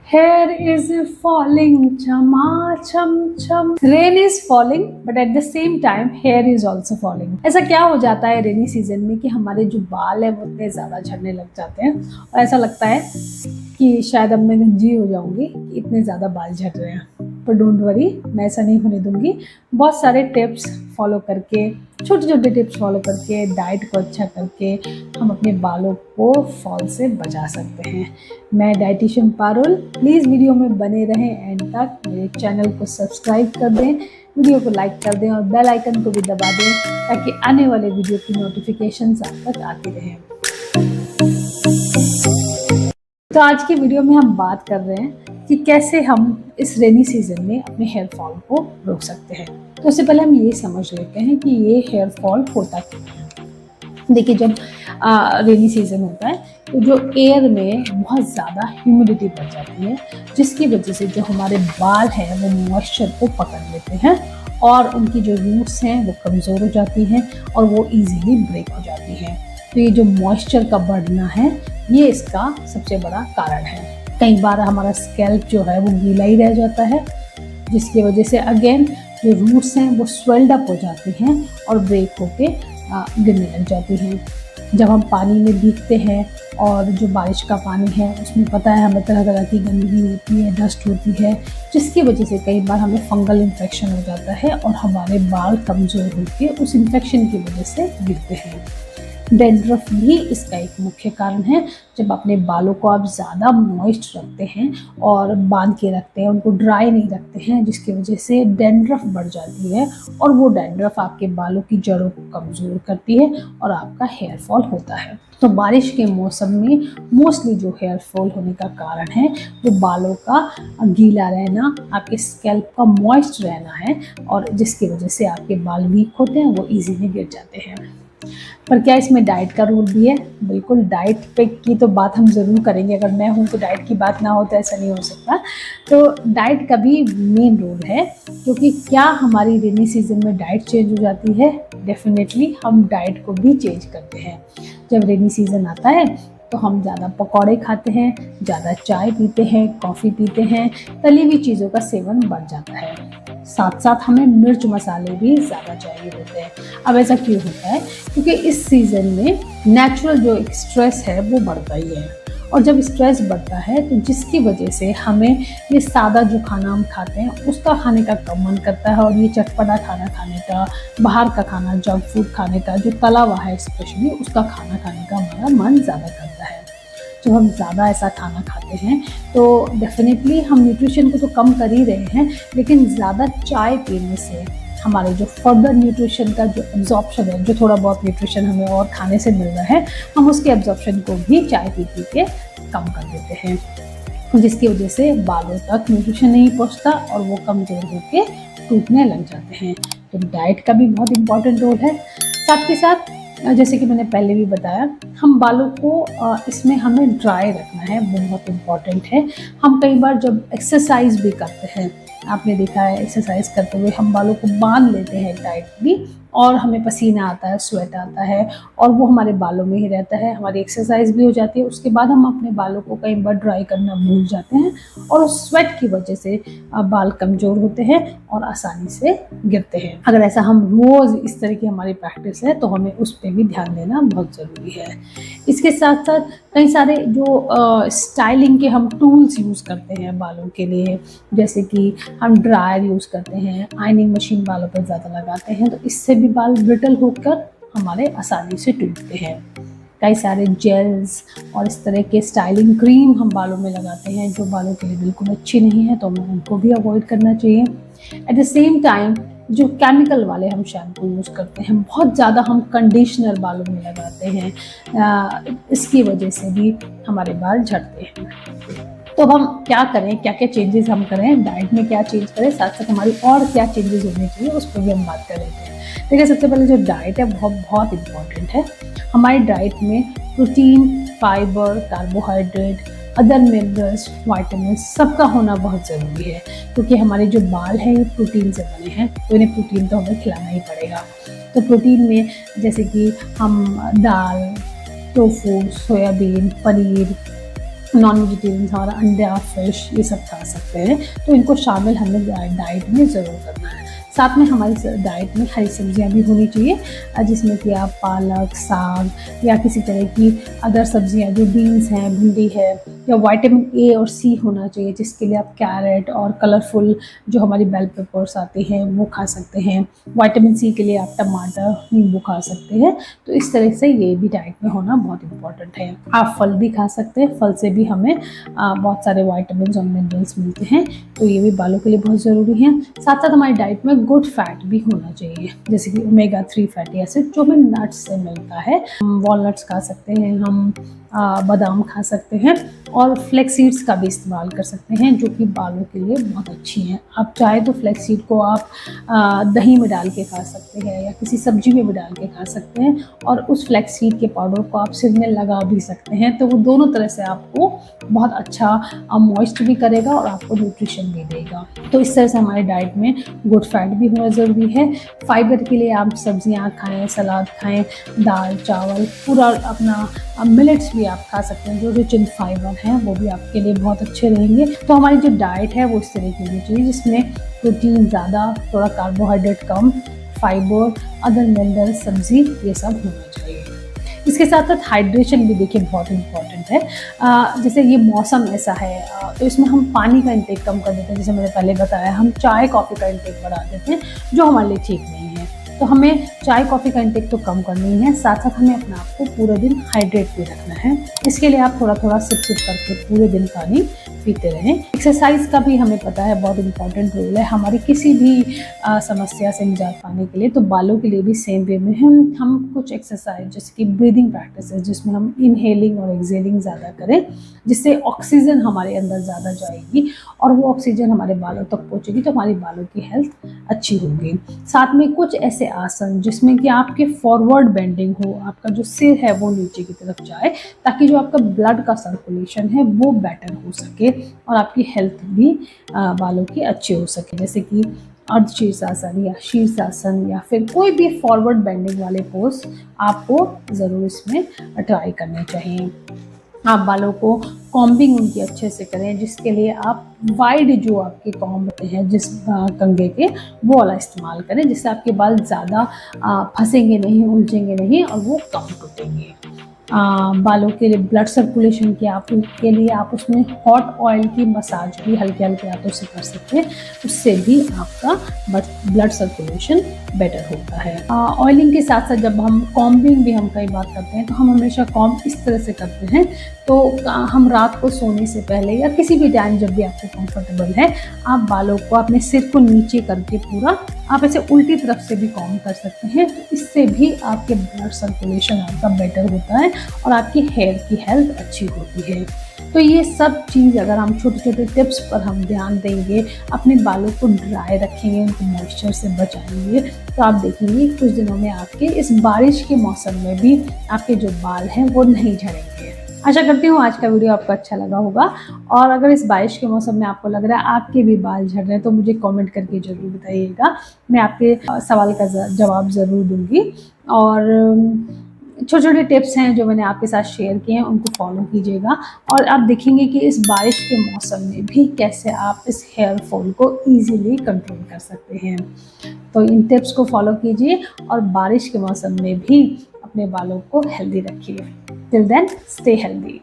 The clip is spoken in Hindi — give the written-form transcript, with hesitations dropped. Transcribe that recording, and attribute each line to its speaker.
Speaker 1: Hair is falling, chama cham cham. Rain is falling, but at the same time, hair is also falling. ऐसा क्या हो जाता है रेनी सीजन में कि हमारे जो बाल है वो इतने ज़्यादा झड़ने लग जाते हैं और ऐसा लगता है कि शायद अब मैं गंजी हो जाऊंगी कि इतने ज़्यादा बाल झड़ रहे हैं। पर डोंट वरी, मैं ऐसा नहीं होने दूंगी। बहुत सारे टिप्स फॉलो करके, छोटे छोटे टिप्स फॉलो करके, डाइट को अच्छा करके हम अपने बालों को फॉल से बचा सकते हैं। मैं डाइटिशियन पारुल। प्लीज़ वीडियो में बने रहें एंड तक। मेरे चैनल को सब्सक्राइब कर दें, वीडियो को लाइक कर दें और बेल आइकन को भी दबा दें ताकि आने वाले वीडियो की नोटिफिकेशंस आप तक आती रहें। तो आज की वीडियो में हम बात कर रहे हैं कि कैसे हम इस रेनी सीजन में अपने हेयर फॉल को रोक सकते हैं। तो उससे पहले हम ये समझ लेते हैं कि ये हेयर फॉल होता क्यों है। देखिए, जब रेनी सीजन होता है तो जो एयर में बहुत ज़्यादा ह्यूमिडिटी बढ़ जाती है, जिसकी वजह से जो हमारे बाल हैं वो मॉइस्चर को पकड़ लेते हैं और उनकी जो रूट्स हैं वो कमज़ोर हो जाती हैं और वो इजीली ब्रेक हो जाती हैं। तो ये जो मॉइस्चर का बढ़ना है ये इसका सबसे बड़ा कारण है। कई बार हमारा स्कैल्प जो है वो गीला ही रह जाता है, जिसकी वजह से अगेन जो रूट्स हैं वो स्वेल्ड अप हो जाती हैं और ब्रेक होके गिरने लग जाती हैं। जब हम पानी में भीगते हैं और जो बारिश का पानी है उसमें पता है हमें तरह तरह की गंदगी होती है, डस्ट होती है, जिसकी वजह से कई बार हमें फंगल इन्फेक्शन हो जाता है और हमारे बाल कमज़ोर होकर उस इन्फेक्शन की वजह से गिरते हैं। डैंड्रफ भी इसका एक मुख्य कारण है। जब अपने बालों को आप ज़्यादा मॉइस्ट रखते हैं और बांध के रखते हैं, उनको ड्राई नहीं रखते हैं, जिसकी वजह से डैंड्रफ बढ़ जाती है और वो डैंड्रफ आपके बालों की जड़ों को कमज़ोर करती है और आपका हेयर फॉल होता है। तो बारिश के मौसम में मोस्टली जो हेयर फॉल होने का कारण है वो बालों का गीला रहना, आपके स्कैल्प का मॉइस्ट रहना है और जिसकी वजह से आपके बाल वीक होते हैं, वो ईजीली गिर जाते हैं। पर क्या इसमें डाइट का रोल भी है? बिल्कुल, डाइट पे की तो बात हम ज़रूर करेंगे। अगर मैं हूँ तो डाइट की बात ना हो तो ऐसा नहीं हो सकता। तो डाइट का भी मेन रोल है, क्योंकि क्या हमारी रेनी सीजन में डाइट चेंज हो जाती है? डेफिनेटली हम डाइट को भी चेंज करते हैं। जब रेनी सीजन आता है तो हम ज़्यादा पकौड़े खाते हैं, ज़्यादा चाय पीते हैं, कॉफ़ी पीते हैं, तली हुई चीज़ों का सेवन बढ़ जाता है। साथ साथ हमें मिर्च मसाले भी ज़्यादा चाहिए होते हैं। अब ऐसा क्यों होता है? क्योंकि इस सीज़न में नेचुरल जो एक स्ट्रेस है वो बढ़ता ही है, और जब स्ट्रेस बढ़ता है तो जिसकी वजह से हमें ये सादा जो खाना हम खाते हैं उसका खाने का कम मन करता है, और ये चटपटा खाना खाने का, बाहर का खाना, जंक फूड खाने का, जो तला हुआ है स्पेशली, उसका खाना खाने का हमारा मन ज़्यादा करता है। जब हम ज़्यादा ऐसा खाना खाते हैं तो डेफिनेटली हम न्यूट्रिशन को तो कम कर ही रहे हैं, लेकिन ज़्यादा चाय पीने से हमारे जो फर्दर न्यूट्रिशन का जो एब्जॉर्प्शन है, जो थोड़ा बहुत न्यूट्रिशन हमें और खाने से मिल रहा है, हम उसके एब्जॉर्प्शन को भी चाय पी के कम कर देते हैं, जिसकी वजह से बालों तक न्यूट्रिशन नहीं पहुंचता और वो कमज़ोर होकर टूटने लग जाते हैं। तो डाइट का भी बहुत इम्पॉर्टेंट रोल है। साथ के साथ जैसे कि मैंने पहले भी बताया, हम बालों को इसमें हमें ड्राई रखना है, बहुत इम्पॉर्टेंट है। हम कई बार जब एक्सरसाइज भी करते हैं, आपने देखा है एक्सरसाइज करते हुए हम बालों को बांध लेते हैं टाइटली और हमें पसीना आता है, स्वेट आता है और वो हमारे बालों में ही रहता है। हमारी एक्सरसाइज भी हो जाती है, उसके बाद हम अपने बालों को कई बार ड्राई करना भूल जाते हैं और उस स्वेट की वजह से बाल कमज़ोर होते हैं और आसानी से गिरते हैं। अगर ऐसा हम रोज़ इस तरह की हमारी प्रैक्टिस है तो हमें उस पर भी ध्यान देना बहुत ज़रूरी है। इसके साथ साथ कई सारे जो स्टाइलिंग के हम टूल्स यूज़ करते हैं बालों के लिए, जैसे कि हम ड्रायर यूज़ करते हैं, आयनिंग मशीन बालों पर ज़्यादा लगाते हैं, तो इससे भी बाल ब्रिटल होकर हमारे आसानी से टूटते हैं। कई सारे जेल्स और इस तरह के स्टाइलिंग क्रीम हम बालों में लगाते हैं जो बालों के लिए बिल्कुल अच्छी नहीं है, तो हमें उनको भी अवॉइड करना चाहिए। एट द सेम टाइम जो केमिकल वाले हम शैम्पू यूज़ करते हैं, बहुत ज़्यादा हम कंडीशनर बालों में लगाते हैं, इसकी वजह से भी हमारे बाल झड़ते हैं। तो हम क्या करें, क्या क्या चेंजेस हम करें, डाइट में क्या चेंज करें, साथ साथ हमारी और क्या चेंजेस होने चाहिए उस पर भी हम बात कर लेते हैं। देखिए, सबसे पहले जो डाइट है बहुत इम्पॉर्टेंट है। हमारी डाइट में protein, fibre, carbohydrate, other minerals, vitamin सबका होना बहुत ज़रूरी है, क्योंकि हमारे जो बाल हैं ये प्रोटीन से बने हैं, तो इन्हें प्रोटीन तो हमें खिलाना ही पड़ेगा। तो प्रोटीन में जैसे कि हम दाल, tofu, soybean, paneer, non vegetarian हमारा अंडा, फिश ये सब खा सकते हैं, तो इनको शामिल हमें डाइट में ज़रूर करना है। साथ में हमारी डाइट में हरी सब्जियां भी होनी चाहिए, जिसमें कि आप पालक, साग या किसी तरह की अदर सब्जियां जो बीन्स हैं, भिंडी है, या विटामिन ए और सी होना चाहिए, जिसके लिए आप कैरेट और कलरफुल जो हमारी बेल पेपर्स आते हैं वो खा सकते हैं। विटामिन सी के लिए आप टमाटर, नींबू खा सकते हैं। तो इस तरह से ये भी डाइट में होना बहुत इम्पोर्टेंट है। आप फल भी खा सकते हैं, फल से भी हमें बहुत सारे विटामिन और मिनरल्स मिलते हैं, तो ये भी बालों के लिए बहुत ज़रूरी है। साथ साथ हमारी डाइट में गुड फैट भी होना चाहिए, जैसे कि ओमेगा 3 फैटी एसिड जो हमें नट्स से मिलता है। वॉलनट्स खा सकते हैं हम, बादाम खा सकते हैं, और फ्लैक्स सीड्स का भी इस्तेमाल कर सकते हैं, जो कि बालों के लिए बहुत अच्छी हैं। आप चाहे तो फ्लैक्स सीड को आप दही में डाल के खा सकते हैं, या किसी सब्जी में भी डाल के खा सकते हैं, और उस फ्लैक्स सीड के पाउडर को आप सिर में लगा भी सकते हैं। तो वो दोनों तरह से आपको बहुत अच्छा मॉइस्ट भी करेगा और आपको न्यूट्रिशन भी देगा। तो इस तरह से हमारे डाइट में गुड फैट भी होना ज़रूरी है। फाइबर के लिए आप सब्जियां खाएं, सलाद खाएं, दाल, चावल, पूरा अपना मिलेट्स भी आप खा सकते हैं, जो रिच इन फाइबर हैं, वो भी आपके लिए बहुत अच्छे रहेंगे। तो हमारी जो डाइट है वो इस तरह की होनी चाहिए, जिसमें प्रोटीन ज़्यादा, थोड़ा कार्बोहाइड्रेट कम, फाइबर, अदर मिनरल, सब्जी, ये सब होना चाहिए। इसके साथ साथ हाइड्रेशन भी देखिए बहुत इम्पॉर्टेंट है। जैसे ये मौसम ऐसा है, तो इसमें हम पानी का इंटेक कम कर देते हैं। जैसे मैंने पहले बताया, हम चाय कॉफ़ी का इंटेक बढ़ा देते हैं, जो हमारे लिए ठीक नहीं है। तो हमें चाय कॉफ़ी का इंटेक तो कम करना ही है, साथ साथ हमें अपने आप को पूरे दिन हाइड्रेट भी रखना है। इसके लिए आप थोड़ा थोड़ा सिप सिप करके पूरे दिन पानी पीते रहें। एक्सरसाइज का भी हमें पता है बहुत इंपॉर्टेंट रोल है हमारी किसी भी समस्या से निजात पाने के लिए। तो बालों के लिए भी सेम वे में हम कुछ एक्सरसाइज जैसे कि ब्रीदिंग प्रैक्टिस है, जिसमें हम इनहेलिंग और एक्सहेलिंग ज़्यादा करें, जिससे ऑक्सीजन हमारे अंदर ज़्यादा जाएगी और वो ऑक्सीजन हमारे बालों तक पहुँचेगी, तो हमारी बालों की हेल्थ अच्छी होगी। साथ में कुछ ऐसे आसन जिसमें कि आपके फॉरवर्ड बेंडिंग हो, आपका जो सिर है वो नीचे की तरफ जाए, ताकि जो आपका ब्लड का सर्कुलेशन है वो बेटर हो सके और आपकी हेल्थ भी बालों की अच्छी हो सके। जैसे कि अर्ध शीर्षासन या शीर्षासन या फिर कोई भी फॉरवर्ड बेंडिंग वाले पोज आपको ज़रूर इसमें ट्राई करने चाहिए। आप बालों को कॉम्बिंग उनकी अच्छे से करें, जिसके लिए आप वाइड जो आपके कॉम्ब होते हैं जिस कंघे के, वो वाला इस्तेमाल करें, जिससे आपके बाल ज़्यादा फंसेंगे नहीं, उलझेंगे नहीं और वो कम टूटेंगे। बालों के लिए ब्लड सर्कुलेशन के लिए आप उसमें हॉट ऑयल की मसाज भी हल्के हल्के हाथों से कर सकते हैं, उससे भी आपका ब्लड सर्कुलेशन बेटर होता है। ऑयलिंग के साथ साथ जब हम कॉम्बिंग भी हम कई बार करते हैं, तो हम हमेशा कॉम्ब इस तरह से करते हैं। तो हम रात को सोने से पहले या किसी भी टाइम जब भी आपको कंफर्टेबल है, आप बालों को अपने सिर को नीचे करके पूरा आप ऐसे उल्टी तरफ से भी कॉम्ब कर सकते हैं। तो इससे भी आपके ब्लड सर्कुलेशन आपका बेटर होता है और आपकी हेयर की हेल्थ अच्छी होती है। तो ये सब चीज़ अगर हम छोटे छोटे टिप्स पर हम ध्यान देंगे, अपने बालों को ड्राई रखेंगे, उनको मॉइस्चर से बचाएंगे, तो आप देखेंगे कुछ दिनों में आपके इस बारिश के मौसम में भी आपके जो बाल हैं वो नहीं झड़ेंगे। आशा करती हूँ आज का वीडियो आपको अच्छा लगा होगा, और अगर इस बारिश के मौसम में आपको लग रहा है आपके भी बाल झड़ रहे हैं, तो मुझे कमेंट करके ज़रूर बताइएगा। मैं आपके सवाल का जवाब ज़रूर दूँगी। और छोटे छोटे टिप्स हैं जो मैंने आपके साथ शेयर किए हैं, उनको फॉलो कीजिएगा, और आप देखेंगे कि इस बारिश के मौसम में भी कैसे आप इस हेयर फॉल को ईजीली कंट्रोल कर सकते हैं। तो इन टिप्स को फॉलो कीजिए और बारिश के मौसम में भी अपने बालों को हेल्दी रखिए। Till then, stay healthy.